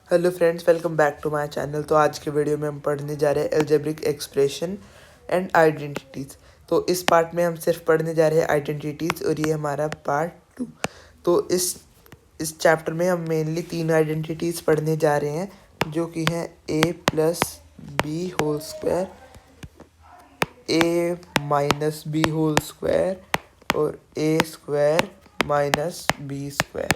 Hello friends, welcome back to my channel. तो आज के वीडियो में हम पढ़ने जा रहे हैं अलजेब्रिक एक्सप्रेशन एंड आइडेंटिटीज़। तो इस पार्ट में हम सिर्फ पढ़ने जा रहे हैं आइडेंटिटीज़ और ये हमारा पार्ट 2। तो इस चैप्टर में हम मेनली 3 आइडेंटिटीज़ पढ़ने जा रहे हैं जो कि हैं a plus B whole square, a minus B whole square और a square minus B square.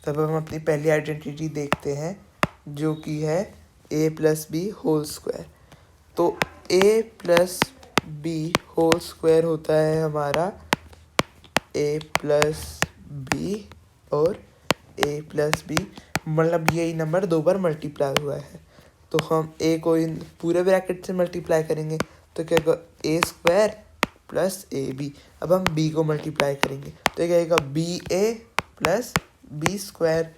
तब हम अपनी पहली आइडेंटिटी देखते हैं जो कि है a plus B whole square. तो a plus B whole square होता है हमारा a प्लस बी और a प्लस बी, मतलब यही नंबर 2 बार मल्टीप्लाई हुआ है। तो हम a को इन पूरे ब्रैकेट से मल्टीप्लाई करेंगे तो क्या होगा a square plus A B. अब हम b को मल्टीप्लाई करेंगे तो क्या आएगा B A plus B square,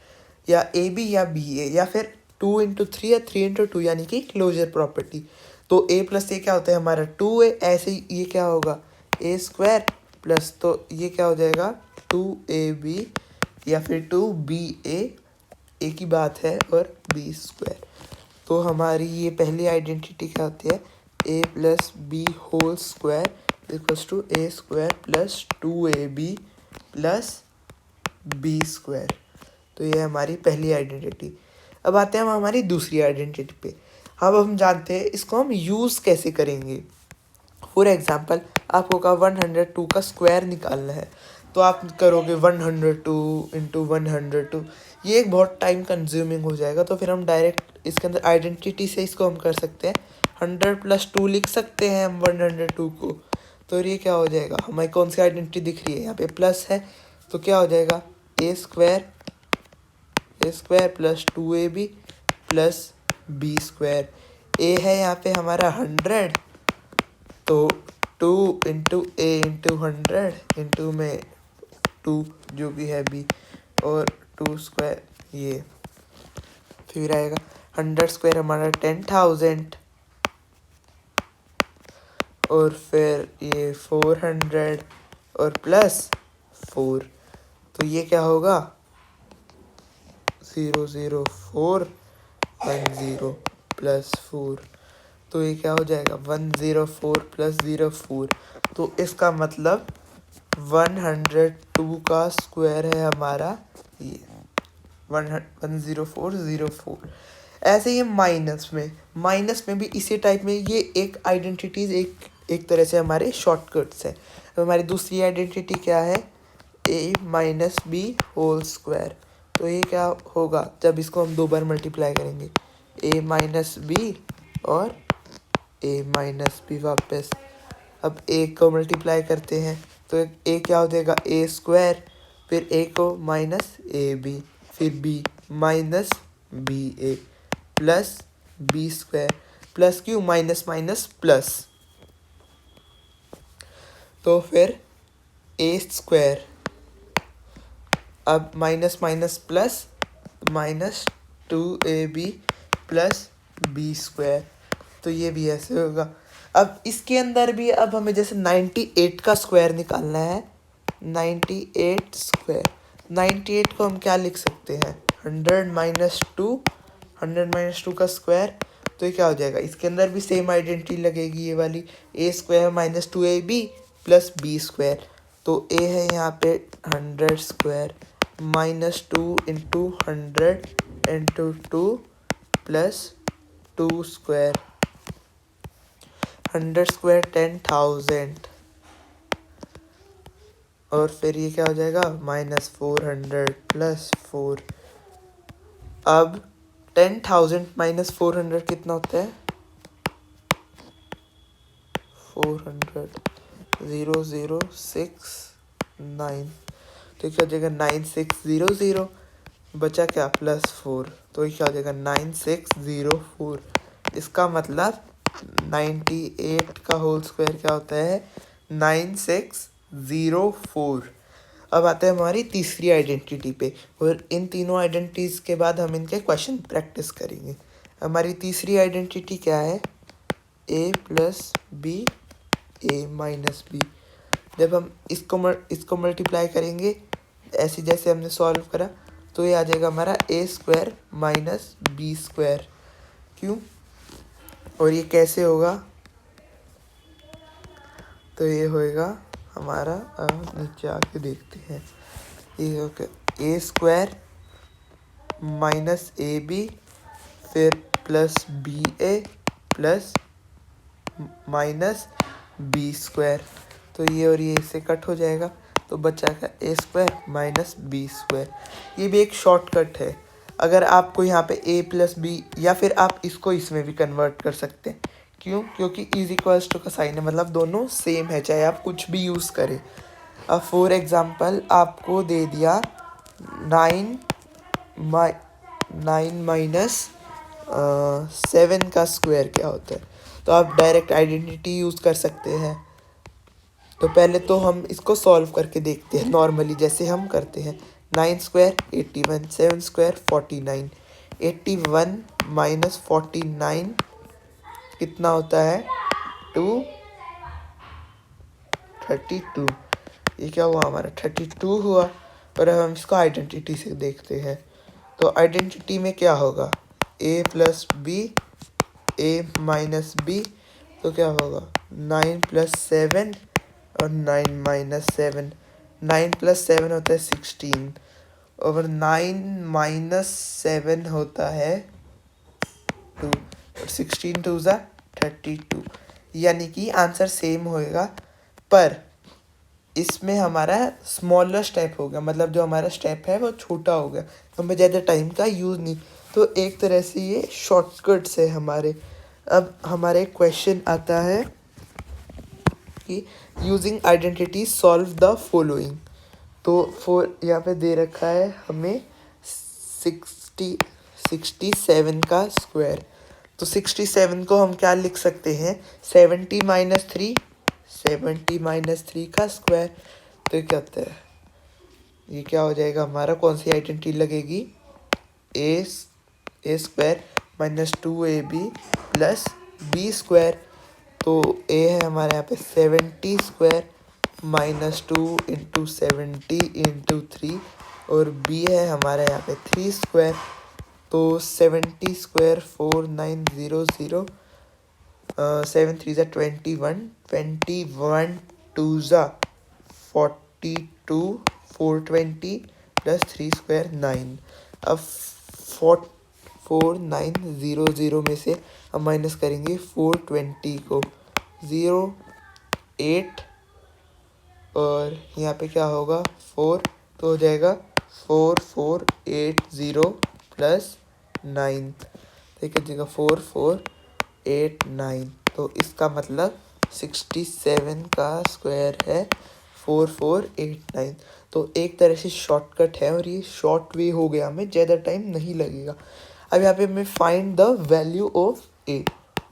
या ए बी या बी ए, या फिर 2 इंटू 3 या 3 इंटू 2, यानी कि क्लोजर प्रॉपर्टी। तो a प्लस ए क्या होता है हमारा 2a, ऐसे ही ये क्या होगा a स्क्वायर प्लस, तो ये क्या हो जाएगा 2ab या फिर 2ba, ए की बात है, और b स्क्वायर। तो हमारी ये पहली आइडेंटिटी क्या होती है a plus B whole square equals to A square plus 2ab plus B square. तो ये हमारी पहली आइडेंटिटी। अब आते हैं हम हमारी दूसरी आइडेंटिटी पे। अब हम जानते हैं इसको हम यूज़ कैसे करेंगे। फॉर एग्जांपल आपको का 102 का स्क्वायर निकालना है, तो आप करोगे 102 इंटू 102, ये एक बहुत टाइम कंज्यूमिंग हो जाएगा। तो फिर हम डायरेक्ट इसके अंदर आइडेंटिटी से इसको हम कर सकते हैं 100 प्लस 2 लिख सकते हैं हम 102 को। तो ये क्या हो जाएगा, हमारी कौन सी आइडेंटिटी दिख रही है यहाँ पे प्लस है, तो क्या हो जाएगा a square plus 2ab plus B square. A है यहाँ पे हमारा 100, तो 2 इंटू ए इंटू 100 इंटू में 2 जो भी है बी, और 2 स्क्वायर ये, फिर आएगा 100 स्क्वायर हमारा 10,000, और फिर ये 400 और प्लस 4, तो ये क्या होगा 00410 प्लस 4, तो ये क्या हो जाएगा 104 प्लस 04। तो इसका मतलब 102 का स्क्वायर है हमारा ये 10404। ऐसे ही माइनस में भी इसी टाइप में ये एक आइडेंटिटीज एक तरह से हमारे शॉर्टकट्स है। तो हमारी दूसरी आइडेंटिटी क्या है a minus B whole square. तो ये क्या होगा जब इसको हम 2 बार मल्टीप्लाई करेंगे a माइनस बी और a माइनस बी वापस। अब a को मल्टीप्लाई करते हैं तो a क्या हो जाएगा a स्क्वायर, फिर a को माइनस ए बी, फिर b minus B A plus B square, plus क्यों माइनस माइनस प्लस, तो फिर a स्क्वायर, अब minus minus plus minus 2ab plus B square. तो ये भी ऐसे होगा। अब इसके अंदर भी अब हमें जैसे 98 का स्क्वायर निकालना है, 98 स्क्वायर, 98 को हम क्या लिख सकते हैं 100 माइनस 2 का स्क्वायर। तो ये क्या हो जाएगा, इसके अंदर भी सेम आइडेंटिटी लगेगी, ये वाली a square minus 2ab plus B square. तो a है यहाँ पे 100 square minus 2 into 100 into 2 plus 2 square, 100 square 10,000, और फिर ये क्या हो जाएगा माइनस 400 प्लस 4। अब 10,000 माइनस 400 कितना होता है 400, 0069, तो क्या हो जाएगा 9600, बचा क्या प्लस 4, तो ये क्या हो जाएगा 9604। इसका मतलब 98 का होल स्क्वायर क्या होता है 9604। अब आते हैं हमारी तीसरी आइडेंटिटी पे, और इन तीनों आइडेंटिटीज़ के बाद हम इनके क्वेश्चन प्रैक्टिस करेंगे। हमारी तीसरी आइडेंटिटी क्या है a plus B A minus B. जब हम इसको मल्टीप्लाई करेंगे ऐसे जैसे हमने सॉल्व करा, तो ये आ जाएगा हमारा a square minus B square. क्यों और ये कैसे होगा, तो ये होएगा हमारा, नीचे आके देखते हैं, ये होगा ए स्क्वायर माइनस ए बी फिर plus B A plus minus B square. तो ये और ये इससे कट हो जाएगा, तो बचा का ए स्क्वायर माइनस बी स्क्वायर। ये भी एक शॉर्टकट है। अगर आपको यहाँ पे ए प्लस बी, या फिर आप इसको इसमें भी कन्वर्ट कर सकते हैं। क्यों, क्योंकि इज इक्वल्स टू का साइन है, मतलब दोनों सेम है, चाहे आप कुछ भी यूज़ करें। अब फॉर एग्जांपल आपको दे दिया 9 माइनस 7 का स्क्वायर क्या होता है, तो आप डायरेक्ट आइडेंटिटी यूज़ कर सकते हैं। तो पहले तो हम इसको सॉल्व करके देखते हैं नॉर्मली, जैसे हम करते हैं। 9 स्क्वायर 81, 7 स्क्वायर 49, 81 माइनस 49 कितना होता है 32। ये क्या हुआ हमारा 32 हुआ। और अब हम इसको आइडेंटिटी से देखते हैं, तो आइडेंटिटी में क्या होगा, ए plus B A minus B, तो क्या होगा 9 प्लस 7 और 9 माइनस 7, 9 प्लस 7 होता है 16 और 9 माइनस 7 होता है 2 और 16 टू ज़ा 32, यानी कि आंसर सेम होएगा, पर इसमें हमारा स्मॉलर स्टेप हो गया, मतलब जो हमारा स्टेप है वो छोटा हो गया, तो हमें ज़्यादा टाइम का यूज़ नहीं। तो एक तरह से ये शॉर्टकट्स है हमारे। अब हमारे क्वेश्चन आता है कि using identity solve the following. तो यहाँ पे दे रखा है हमें 67 का स्क्वायर। तो 67 को हम क्या लिख सकते हैं, 70 माइनस 3 का स्क्वायर। तो क्या होता है, ये क्या हो जाएगा हमारा, कौन सी आइडेंटिटी लगेगी, a square minus 2ab plus B square. तो ए है हमारे यहाँ पे 70 स्क्वायर माइनस 2 इंटू 70 इंटू 3 और बी है हमारे यहाँ पे 3 स्क्वायर। तो 70 स्क्वायर 4900, 7 3 ज़ा 21 2 ज़ा 42 420 प्लस 3 स्क्वायर 9। अब 4900 में से हम माइनस करेंगे 420 को, 0 8 और यहाँ पे क्या होगा 4, तो हो जाएगा 4480 प्लस 9, ठीक है जगह 4489। तो इसका मतलब 67 का स्क्वायर है 4489। तो एक तरह से शॉर्टकट है और ये शॉर्ट वे हो गया, हमें ज़्यादा टाइम नहीं लगेगा। अब यहाँ पे हमें find the value of A.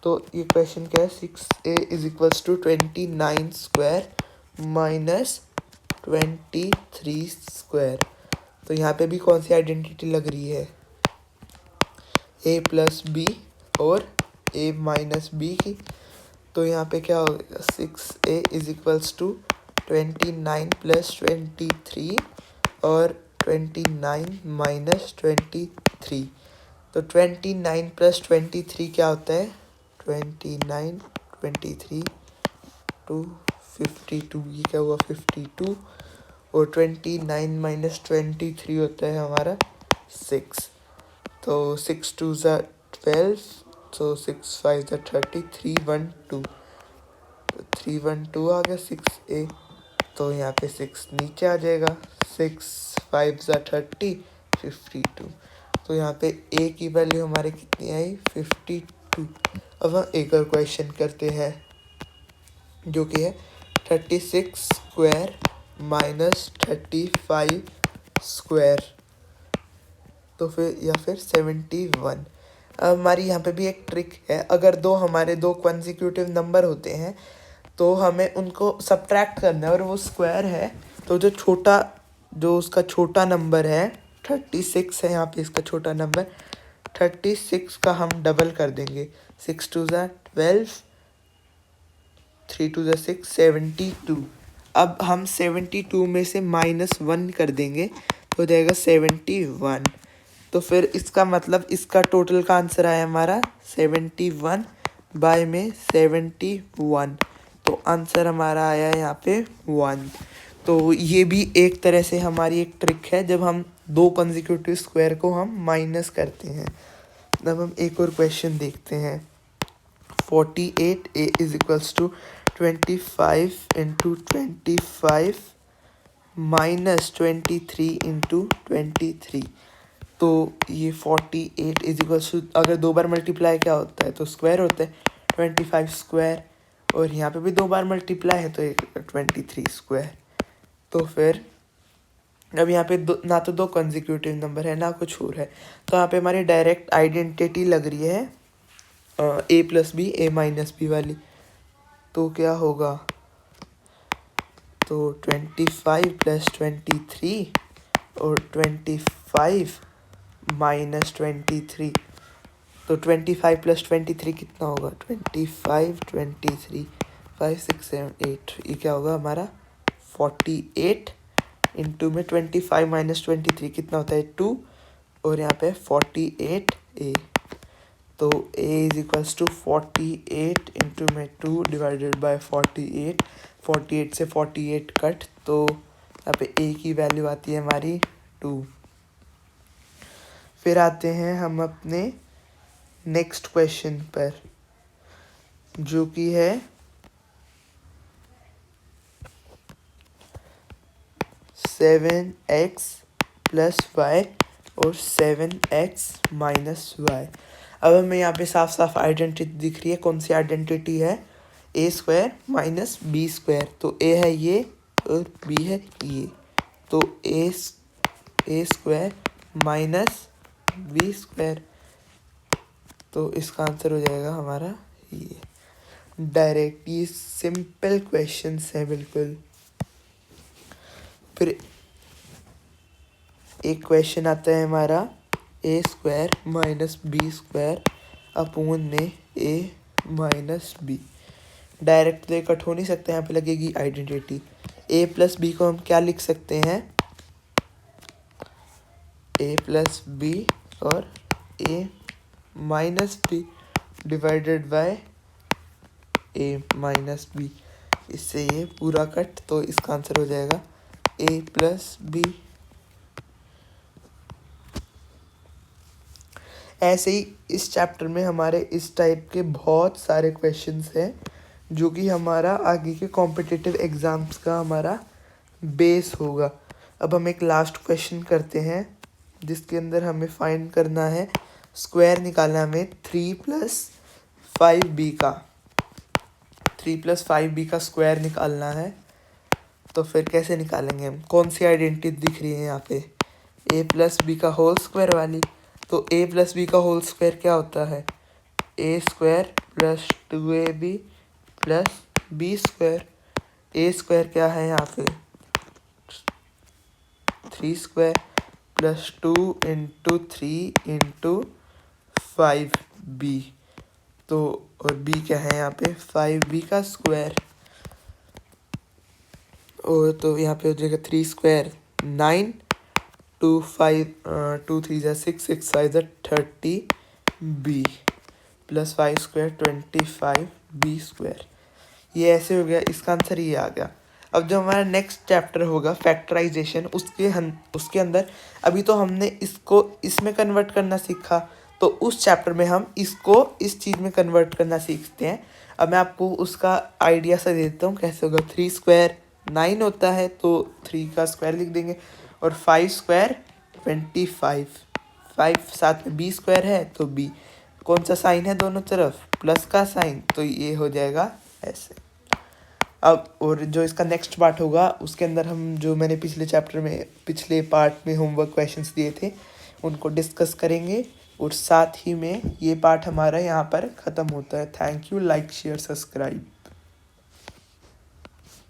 तो ये क्वेश्चन क्या है, 6a is equals to 29 square minus 23 square. तो यहाँ पे भी कौन सी आइडेंटिटी लग रही है, a प्लस बी और a माइनस बी की। तो यहाँ पे क्या होगा, 6a is equals to 29 plus 23 और 29 माइनस 23। तो 29 प्लस 23 क्या होता है, 29 23 2 52, ये क्या हुआ 52 और 29 माइनस 23 होता है हमारा 6। तो 6 2 ज़ा 12, तो 6 5 ज़ा 30, 312, 312 आ गया 6a। तो यहाँ पे 6 नीचे आ जाएगा, 6 5 ज़ा 30 52। तो यहाँ पे a की वैल्यू हमारे कितनी आई 52। अब हम एक और क्वेश्चन करते हैं जो कि है 36 स्क्वायर माइनस 35 स्क्वायर, तो फिर या फिर 71। अब हमारी यहाँ पे भी एक ट्रिक है, अगर हमारे दो कंसेक्यूटिव नंबर होते हैं तो हमें उनको सब्ट्रैक्ट करना है और वो स्क्वायर है, तो जो उसका छोटा नंबर है 36 है, यहाँ पे इसका छोटा नंबर 36 का हम डबल कर देंगे, 6 2 ज़ा 12, 3 2 ज़ा 6, 72। अब हम 72 में से -1 कर देंगे, हो जाएगा 71। तो फिर इसका मतलब इसका टोटल का आंसर आया हमारा 71 बाय में 71, तो आंसर हमारा आया यहाँ पे 1। तो ये भी एक तरह से हमारी एक ट्रिक है जब हम दो कंसेक्यूटिव स्क्वायर को हम माइनस करते हैं। अब हम एक और क्वेश्चन देखते हैं। 48a is equals to 25 into 25 minus 23 into 23। तो ये 48 इज इक्वल्स टू, अगर दो बार मल्टीप्लाई क्या होता है तो स्क्वायर होता है 25 स्क्वायर, और यहाँ पे भी दो बार मल्टीप्लाई है तो 23 स्क्वायर। तो फिर अब यहाँ पे ना तो दो कंसेक्यूटिव नंबर है ना कुछ और है, तो यहाँ पे हमारी डायरेक्ट आइडेंटिटी लग रही है a plus B A minus B वाली। तो क्या होगा, तो 25 प्लस 23 और 25 माइनस 23। तो 25 प्लस 23 कितना होगा, 25 23 5 6 7 8, ये क्या होगा हमारा 48 इंटू में 25 माइनस 23 कितना होता है 2, और यहाँ पे 48a। तो a is equals to 48 into में 2 डिवाइडेड बाय 48। 48 से 48 कट, तो यहाँ पे a की वैल्यू आती है हमारी 2। फिर आते हैं हम अपने नेक्स्ट क्वेश्चन पर, जो कि है 7x प्लस वाई और 7x माइनस वाई। अब हमें यहाँ पे साफ साफ आइडेंटिटी दिख रही है। कौन सी आइडेंटिटी है, ए स्क्वायर माइनस बी स्क्वायर। तो ए है ये और बी है ये, तो ए स्क्वायर माइनस बी स्क्वायर, तो इसका आंसर हो जाएगा हमारा ये। डायरेक्ट ये सिंपल क्वेश्चंस है बिल्कुल। फिर एक क्वेश्चन आता है हमारा a square minus B square upon में ए माइनस बी। डायरेक्ट तो ये कट हो नहीं सकता, यहाँ पे लगेगी आइडेंटिटी। ए प्लस बी को हम क्या लिख सकते हैं, ए प्लस बी और a minus b divided by a minus b. इससे ये पूरा कट, तो इसका आंसर हो जाएगा ए प्लस बी। ऐसे ही इस चैप्टर में हमारे इस टाइप के बहुत सारे क्वेश्चंस हैं जो कि हमारा आगे के कॉम्पिटिटिव एग्ज़ाम्स का हमारा बेस होगा। अब हम एक लास्ट क्वेश्चन करते हैं जिसके अंदर हमें फाइंड करना है, स्क्वायर निकालना है हमें 3 + 5b का। 3 + 5b का स्क्वायर निकालना है। तो फिर कैसे निकालेंगे हम, कौन सी आइडेंटिटी दिख रही है यहाँ पे, a प्लस बी का होल स्क्वायर वाली। तो a प्लस बी का होल स्क्वायर क्या होता है, a square plus 2ab plus B square. a square क्या है यहाँ पे 3 square plus 2 into 3 into 5b। तो और b क्या है यहाँ पे 5b का स्क्वायर। और तो यहाँ पे हो जाएगा 3 square 9, 2 5 2 3 6 6 5 30b plus 5 square 25b square. ये ऐसे हो गया, इसका आंसर ये आ गया। अब जो हमारा नेक्स्ट चैप्टर होगा फैक्टराइजेशन, उसके अंदर अभी तो हमने इसको इसमें कन्वर्ट करना सीखा, तो उस चैप्टर में हम इसको इस चीज़ में कन्वर्ट करना सीखते हैं। अब मैं आपको उसका आइडिया सा दे देता हूँ कैसे होगा। 3 स्क्वायर 9 होता है तो 3 का स्क्वायर लिख देंगे, और 5 स्क्वायर 25, 5 साथ में b स्क्वायर है तो b, कौन सा साइन है दोनों तरफ, प्लस का साइन, तो ये हो जाएगा ऐसे। अब और जो इसका नेक्स्ट पार्ट होगा उसके अंदर हम जो मैंने पिछले पार्ट में होमवर्क क्वेश्चंस दिए थे उनको डिस्कस करेंगे, और साथ ही में ये पार्ट हमारा यहाँ पर ख़त्म होता है। Thank you, like share subscribe.